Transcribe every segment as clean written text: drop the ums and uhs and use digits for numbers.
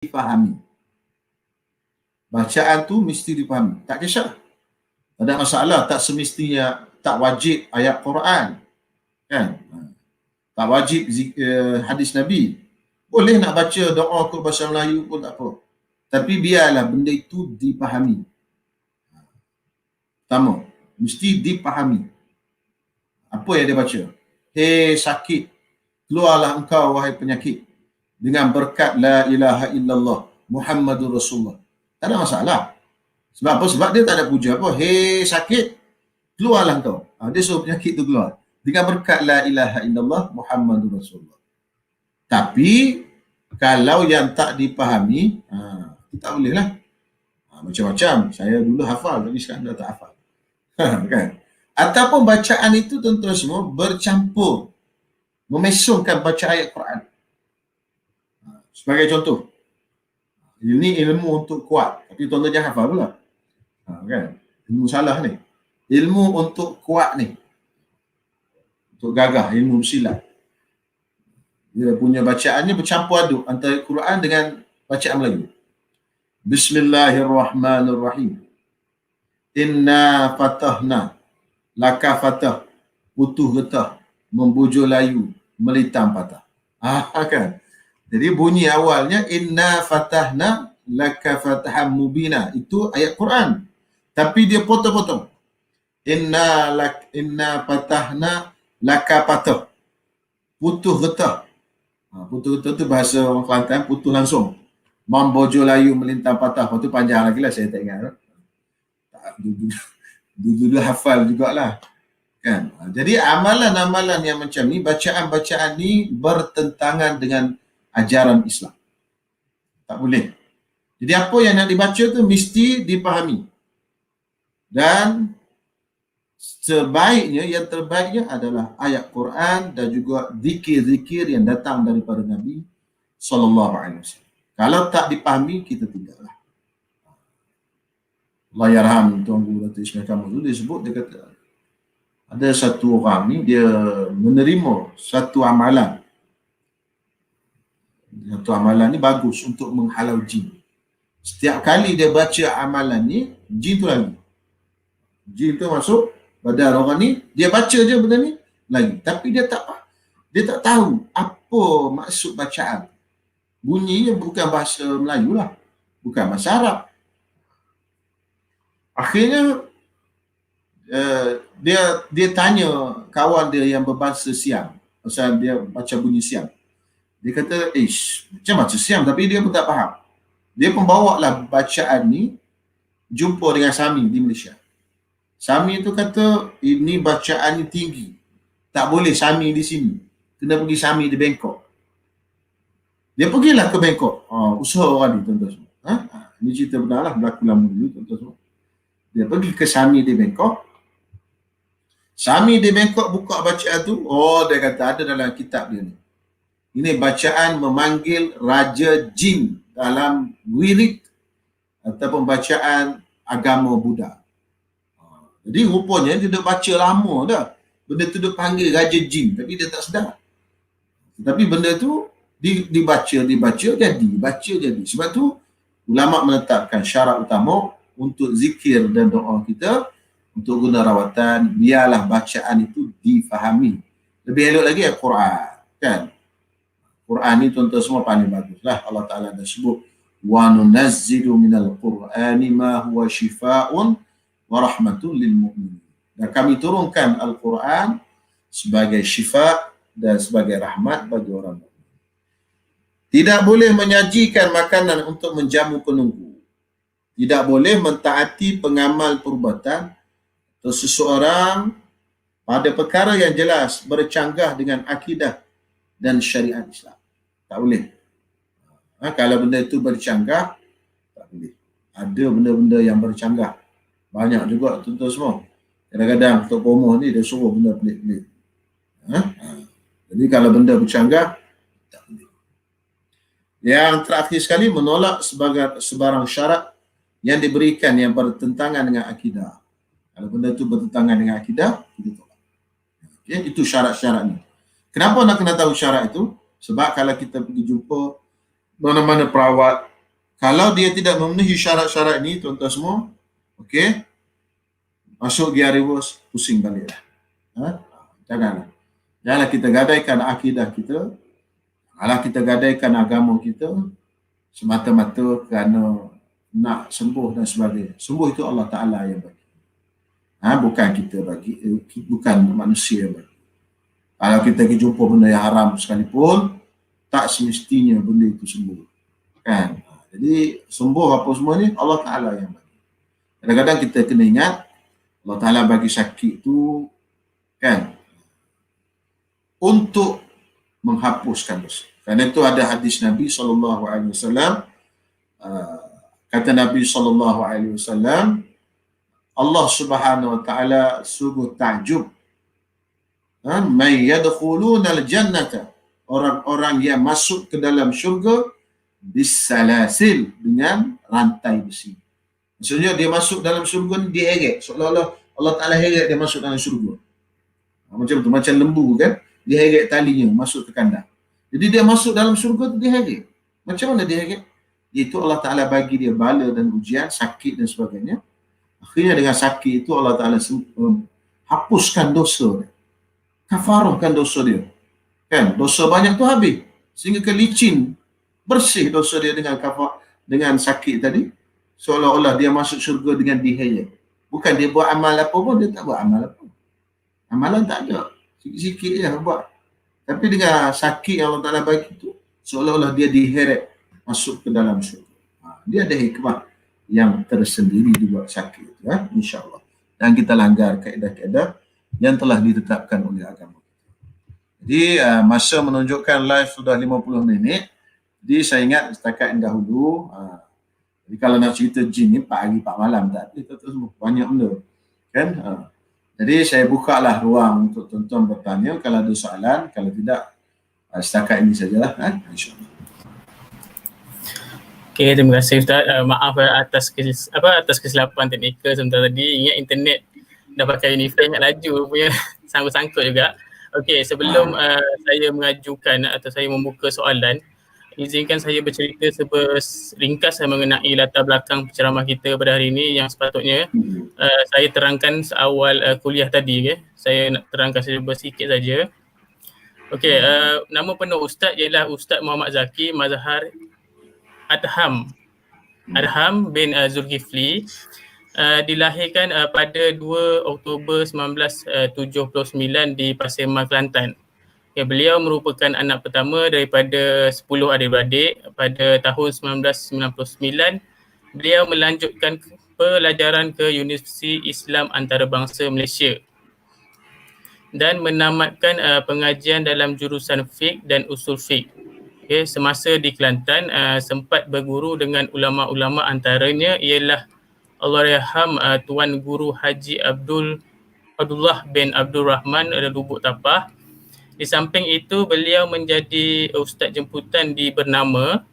difahami. Bacaan tu mesti difahami. Tak kisah. Tak ada masalah, tak semestinya, tak wajib ayat Quran. Kan? Tak wajib hadis Nabi. Boleh nak baca doa ke bahasa Melayu pun tak apa. Tapi biarlah benda itu dipahami. Pertama, mesti dipahami. Apa yang dia baca? Hei sakit, keluarlah engkau wahai penyakit dengan berkat la ilaha illallah Muhammadur Rasulullah. Tak ada masalah. Sebab apa? Sebab dia tak ada puja apa. Hei sakit, keluarlah engkau. Dia suruh penyakit tu keluar. Dengan berkat la ilaha illallah Muhammadur Rasulullah. Tapi, kalau yang tak dipahami, tak boleh lah. Macam-macam. Saya dulu hafal, tapi sekarang dah tak hafal. Kan? Ataupun bacaan itu tuan-tuan semua bercampur. Memesongkan baca ayat Quran. Sebagai contoh. Ini ilmu untuk kuat. Tapi tuan-tuan jangan hafal pula. Kan? Ilmu salah ni. Ilmu untuk kuat ni. Untuk gagah, ilmu silat. Dia punya bacaannya bercampur aduk antara Quran dengan bacaan Melayu. Bismillahirrahmanirrahim. Inna fatahna laka fatah putuh getah membujur layu melitam patah. Kan? Jadi bunyi awalnya inna fatahna laka fataham mubina. Itu ayat Quran. Tapi dia potong-potong. Inna fatahna laka patah putuh getah. Putuh getah tu bahasa orang Kelantan, putuh langsung. Membujur layu melintang patah. Lepas tu panjang lagi lah, saya tak ingat. Dulu hafal jugalah. Kan? Jadi amalan-amalan yang macam ni, bacaan-bacaan ni bertentangan dengan ajaran Islam. Tak boleh. Jadi apa yang nak dibaca tu mesti dipahami. Dan sebaiknya, yang terbaiknya adalah ayat Quran dan juga zikir-zikir yang datang daripada Nabi SAW. Kalau tak dipahami, kita tinggallah. Allah yarham Tuan Guru Datuk Ismail Kamal tu, dia sebut, dia kata ada satu orang ni, dia menerima satu amalan. Satu amalan ni bagus untuk menghalau jin. Setiap kali dia baca amalan ni, jin tu lagi. Jin tu masuk badan orang ni, dia baca je benda ni lagi. Tapi dia tak tahu apa maksud bacaan. Bunyinya bukan bahasa Melayu lah. Bukan bahasa Arab. Akhirnya dia tanya kawan dia yang berbahasa Siam. Pasal dia baca bunyi Siam. Dia kata, macam baca Siam, tapi dia pun tak faham. Dia pun bawa lah bacaan ni jumpa dengan Sami di Malaysia. Sami tu kata, ini bacaan ni tinggi. Tak boleh Sami di sini. Kena pergi Sami di Bangkok. Dia pergilah ke Bangkok. Usaha orang ni, tuan-tuan semua. Ini cerita benar lah, berlaku lama dulu, tuan-tuan semua. Dia pergi ke Sami di Bangkok. Sami di Bangkok buka bacaan tu. Dia kata ada dalam kitab dia ni. Ini bacaan memanggil Raja Jin dalam wirid ataupun bacaan agama Buddha. Jadi rupanya dia dah baca lama dah. Benda tu dia panggil Raja Jin. Tapi dia tak sedar. Tapi benda tu dibaca jadi. Sebab tu ulama menetapkan syarat utama untuk zikir dan doa kita, untuk guna rawatan, biarlah bacaan itu difahami. Lebih elok lagi Al-Quran. Kan? Quran ni tuan-tuan semua paling bagus lah. Allah Ta'ala dah sebut, وَنُنَزِّلُ مِنَ الْقُرْآنِ مَا هُوَ شِفَاءٌ وَرَحْمَةٌ لِلْمُؤْمِنِينَ. Dan kami turunkan Al-Quran sebagai syifa dan sebagai rahmat bagi orang mukmin. Tidak boleh menyajikan makanan untuk menjamu penunggu. Tidak boleh mentaati pengamal perubatan atau seseorang pada perkara yang jelas bercanggah dengan akidah dan syariat Islam. Tak boleh. Kalau benda itu bercanggah, tak boleh. Ada benda-benda yang bercanggah. Banyak juga tuan-tuan semua. Kadang-kadang Tok Pomoh ni dia suruh benda pelik-pelik. Jadi kalau benda bercanggah, tak boleh. Yang terakhir sekali, menolak sebarang syarat yang diberikan yang bertentangan dengan akidah. Kalau benda itu bertentangan dengan akidah, kita tolak. Okay? Itu syarat-syaratnya. Kenapa nak kena tahu syarat itu? Sebab kalau kita pergi jumpa mana-mana perawat Kalau dia tidak memenuhi syarat-syarat ini, tuan-tuan semua, okey, masuk gear reverse, pusing balik lah. Janganlah kita gadaikan akidah kita, kalau kita gadaikan agama kita semata-mata kerana nak sembuh dan sebagainya. Sembuh itu Allah Ta'ala yang bagi. Bukan kita bagi, bukan manusia bagi. Kalau kita jumpa benda yang haram sekalipun, tak semestinya benda itu sembuh. Kan? Jadi sembuh apa semua ni Allah Ta'ala yang bagi. Kadang-kadang kita kena ingat Allah Ta'ala bagi sakit tu kan untuk menghapuskan dosa. Kerana itu ada hadis Nabi SAW, kata Nabi SAW, Allah Subhanahu Wa Ta'ala sungguh takjub man yadkhuluna al-jannata, orang-orang yang masuk ke dalam syurga bisalasil, dengan rantai besi. Maksudnya dia masuk dalam syurga ni dia heret, seolah-olah Allah Ta'ala heret dia masuk dalam syurga. Macam tu, macam lembu kan, dia heret talinya masuk ke kandang. Jadi dia masuk dalam syurga tu dia heret. Macam mana dia heret? Itu Allah Ta'ala bagi dia bala dan ujian, sakit dan sebagainya. Akhirnya dengan sakit itu Allah Ta'ala hapuskan dosa dia, kafarahkan dosa dia. Kan, dosa banyak tu habis. Sehingga kelicin, bersih dosa dia dengan sakit tadi. Seolah-olah dia masuk syurga dengan dihayat. Bukan dia buat amal apa pun, dia tak buat amal apa. Amalan tak ada. Sikit-sikit je buat. Tapi dengan sakit yang Allah Ta'ala bagi tu, seolah-olah dia diheret masuk ke dalam syurga. Dia ada hikmah yang tersendiri dibuat sakit itu, insya-Allah. Dan kita langgar kaedah-kaedah yang telah ditetapkan oleh agama. Jadi masa menunjukkan live sudah 50 minit. Jadi saya ingat setakat yang dahulu, jadi kalau nak cerita jin ni pagi 4 malam tak, kita semua banyak benda kan. Jadi saya bukalah ruang untuk tuan-tuan bertanya kalau ada soalan, kalau tidak setakat ini sajalah, insya-Allah. Okay, terima kasih Ustaz. Maaf atas kesilapan teknikal sebentar tadi. Ingat internet dah pakai Unify ingat laju punya sangkut-sangkut juga. Okey, sebelum saya mengajukan atau saya membuka soalan, izinkan saya bercerita ringkas mengenai latar belakang penceramah kita pada hari ini yang sepatutnya saya terangkan seawal kuliah tadi. Okay? Saya nak terangkan sedikit saja. Okey, nama penuh Ustaz ialah Ustaz Muhammad Zaki Mazhar Adham bin Zulkifli. Dilahirkan pada 2 Oktober 1979 di Pasemar, Kelantan. Okay, beliau merupakan anak pertama daripada 10 adik-beradik. Pada tahun 1999, beliau melanjutkan pelajaran ke Universiti Islam Antarabangsa Malaysia dan menamatkan pengajian dalam jurusan fiqh dan usul fiqh. Okay, semasa di Kelantan, sempat berguru dengan ulama-ulama, antaranya ialah Allahyarham Tuan Guru Haji Abdullah bin Abdul Rahman Lubuk Tapah. Di samping itu, beliau menjadi ustaz jemputan di bernama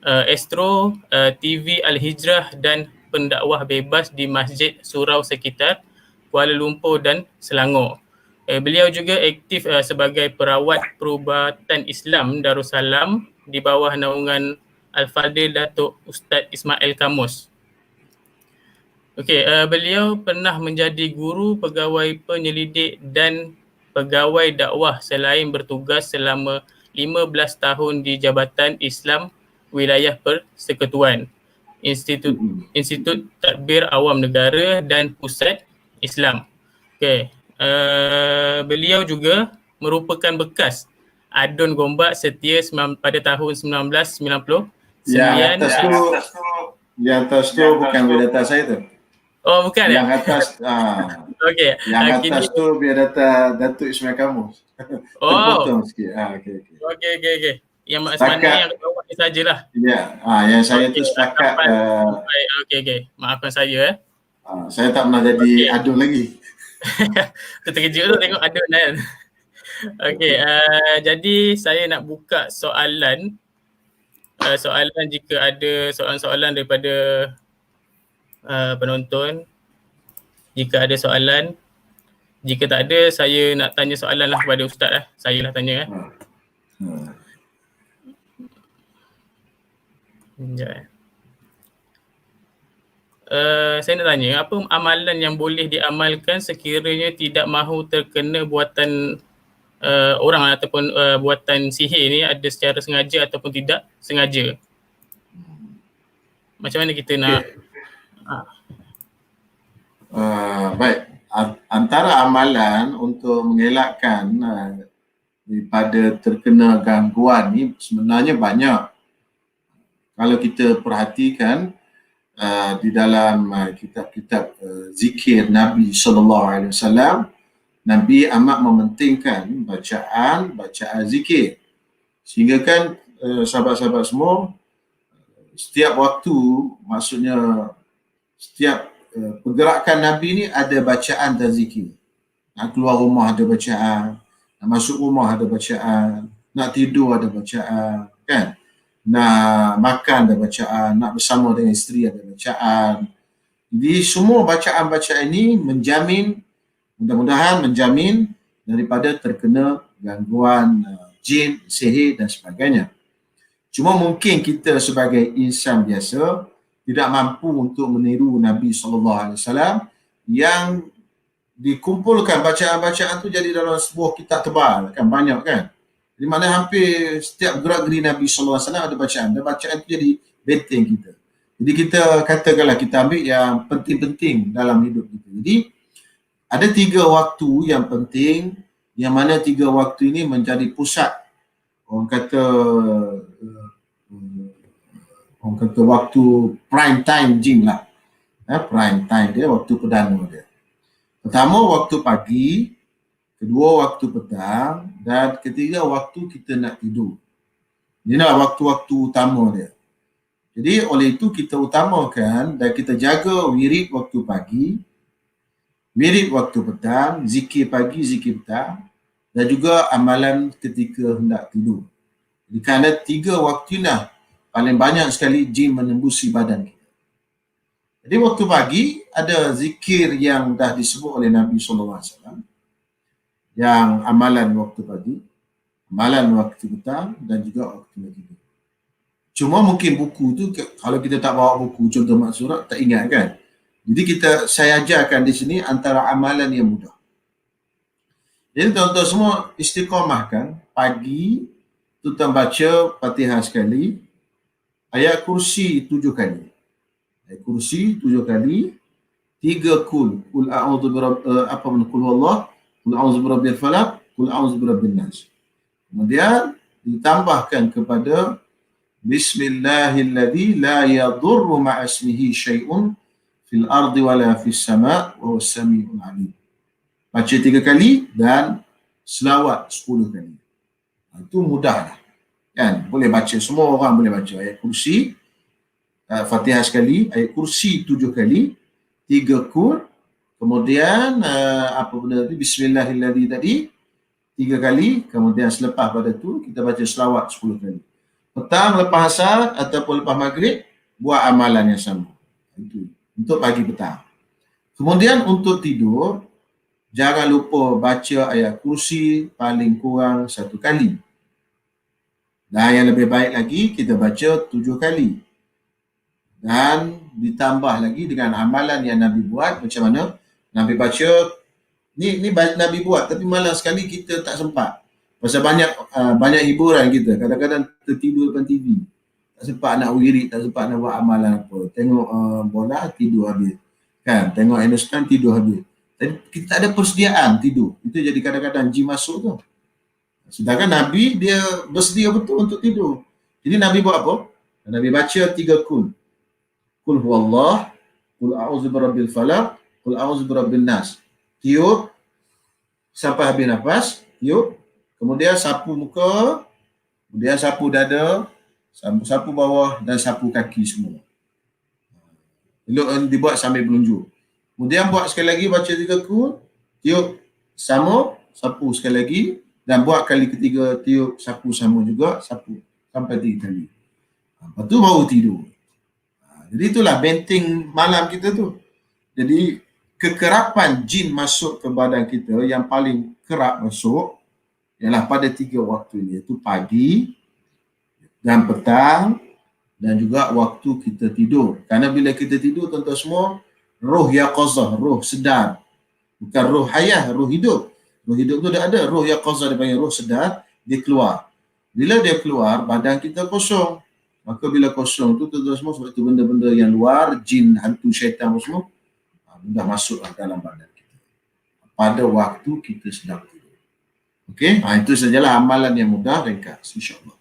Astro TV Al-Hijrah dan pendakwah bebas di Masjid Surau sekitar Kuala Lumpur dan Selangor. Beliau juga aktif sebagai perawat perubatan Islam Darussalam di bawah naungan Al-Fadil Datuk Ustaz Ismail Kamus. Okey, beliau pernah menjadi guru, pegawai penyelidik dan pegawai dakwah selain bertugas selama 15 tahun di Jabatan Islam Wilayah Persekutuan, Institut Tadbir Awam Negara dan Pusat Islam. Okey. Beliau juga merupakan bekas Adun Gombak Setia pada tahun 1999. Yang atas tu bukan biodata saya tu. Oh, bukan yang atas. Okey. Yang atas tu biodata Datuk Ismail Kamus. Terpotong sikit. Okey. Yang mana yang bawah ni sajalah. Ya, yang saya tu setakat. Okey. Maafkan saya. Saya tak pernah jadi adun lagi. Terkejut tu tengok adun kan. Okey, jadi saya nak buka soalan jika ada soalan-soalan daripada penonton. Jika ada soalan, jika tak ada, saya nak tanya soalan lah kepada Ustaz . Saya lah tanya . Sekejap . saya nak tanya, apa amalan yang boleh diamalkan sekiranya tidak mahu terkena buatan orang ataupun buatan sihir ni, ada secara sengaja ataupun tidak sengaja? Macam mana kita nak Baik, antara amalan untuk mengelakkan daripada terkena gangguan ni sebenarnya banyak. Kalau kita perhatikan di dalam kitab-kitab zikir Nabi SAW, Nabi amat mementingkan bacaan zikir. Sehingga kan sahabat-sahabat semua, setiap waktu, maksudnya setiap pergerakan Nabi ni ada bacaan dan zikir. Nak keluar rumah ada bacaan, nak masuk rumah ada bacaan, nak tidur ada bacaan, kan? Nak makan ada bacaan, nak bersama dengan isteri ada bacaan. Jadi semua bacaan-bacaan ini mudah-mudahan menjamin daripada terkena gangguan jin, sihir dan sebagainya. Cuma mungkin kita sebagai insan biasa tidak mampu untuk meniru Nabi SAW yang dikumpulkan bacaan-bacaan tu jadi dalam sebuah kitab tebal, kan, banyak kan. Di mana hampir setiap gerak-geri Nabi SAW ada bacaan, dan bacaan tu jadi benteng kita. Jadi kita katakanlah kita ambil yang penting-penting dalam hidup kita. Jadi ada 3 waktu yang penting, yang mana 3 waktu ini menjadi pusat orang kata waktu prime time jin lah. Prime time dia, waktu perdana dia. Pertama waktu pagi, kedua waktu petang, dan ketiga waktu kita nak tidur. Inilah waktu-waktu utama dia. Jadi oleh itu kita utamakan dan kita jaga wirid waktu pagi, wirid waktu petang, zikir pagi, zikir petang, dan juga amalan ketika hendak tidur. Jadi kerana 3 waktu lah paling banyak sekali jin menembusi badan kita. Jadi waktu pagi ada zikir yang dah disebut oleh Nabi SAW, yang amalan waktu pagi, amalan waktu petang dan juga waktu tidur. Cuma mungkin buku tu, kalau kita tak bawa buku contoh mak surat, tak ingat kan. Jadi saya ajarkan di sini antara amalan yang mudah. Jadi tuan-tuan semua istiqamahkan pagi tuan baca Fatihah sekali, ayat kursi 7 kali. Ayat kursi 7 kali, 3 kul a'udzu kul wallah, kul a'udzu birabbil falaq, kul a'udzu birabbin nas. Kemudian ditambahkan kepada bismillahilladzi la yadurru ma'a ismihi syai'un fil ardi wala fis sama' wa huwas samiul alim. Baca 3 kali dan selawat 10 kali. Itu mudah lah, kan? Boleh baca, semua orang boleh baca ayat kursi, Fatihah sekali, ayat kursi 7 kali, 3 kul, kemudian apa benda tadi, bismillahilladzi tadi 3 kali, kemudian selepas pada tu kita baca selawat 10 kali. Petang lepas asar ataupun lepas maghrib buat amalan yang sama. Itu untuk pagi petang. Kemudian untuk tidur, jangan lupa baca ayat kursi paling kurang 1 kali. Dan yang lebih baik lagi, kita baca 7 kali. Dan ditambah lagi dengan amalan yang Nabi buat. Macam mana? Nabi baca, ni Nabi buat, tapi malam sekali kita tak sempat. Pasal banyak hiburan kita. Kadang-kadang tertidur depan TV. Tak sempat nak wirid, tak sempat nak buat amalan apa. Tengok bola, tidur habis. Kan? Tengok Endoskan, tidur habis. Kita tak ada persediaan tidur. Itu jadi kadang-kadang jin masuk tu. Sedangkan Nabi dia bersedia betul untuk tidur. Jadi Nabi buat apa? Nabi baca 3 kul. Kul huwallah, kul a'udzu birabbil falaq, kul a'udzu birabbin nas. Tiup sampai habis nafas, tiup. Kemudian sapu muka, kemudian sapu dada, sapu bawah dan sapu kaki semua. Elok dibuat sambil berunjuk. Kemudian buat sekali lagi, baca 3 kul, tiup sama, sapu sekali lagi, dan buat kali ketiga tiup, sapu sama juga, sapu sampai 3 kali. Lepas tu baru tidur. Jadi itulah benteng malam kita tu. Jadi kekerapan jin masuk ke badan kita yang paling kerap masuk ialah pada 3 waktu ni, iaitu pagi dan petang dan juga waktu kita tidur. Karena bila kita tidur, tuan-tuan semua, roh yaqazah, roh sedar. Bukan roh hayah, roh hidup. Roh hidup tu dah ada, roh yaqazah dia panggil roh sedar, dia keluar. Bila dia keluar, badan kita kosong. Maka bila kosong tu, tuan-tuan semua, sebab tu benda-benda yang luar, jin, hantu, syaitan semua, mudah masuk dalam badan kita. Pada waktu kita sedang tidur. Okey, itu sajalah amalan yang mudah ringkas, insya-Allah.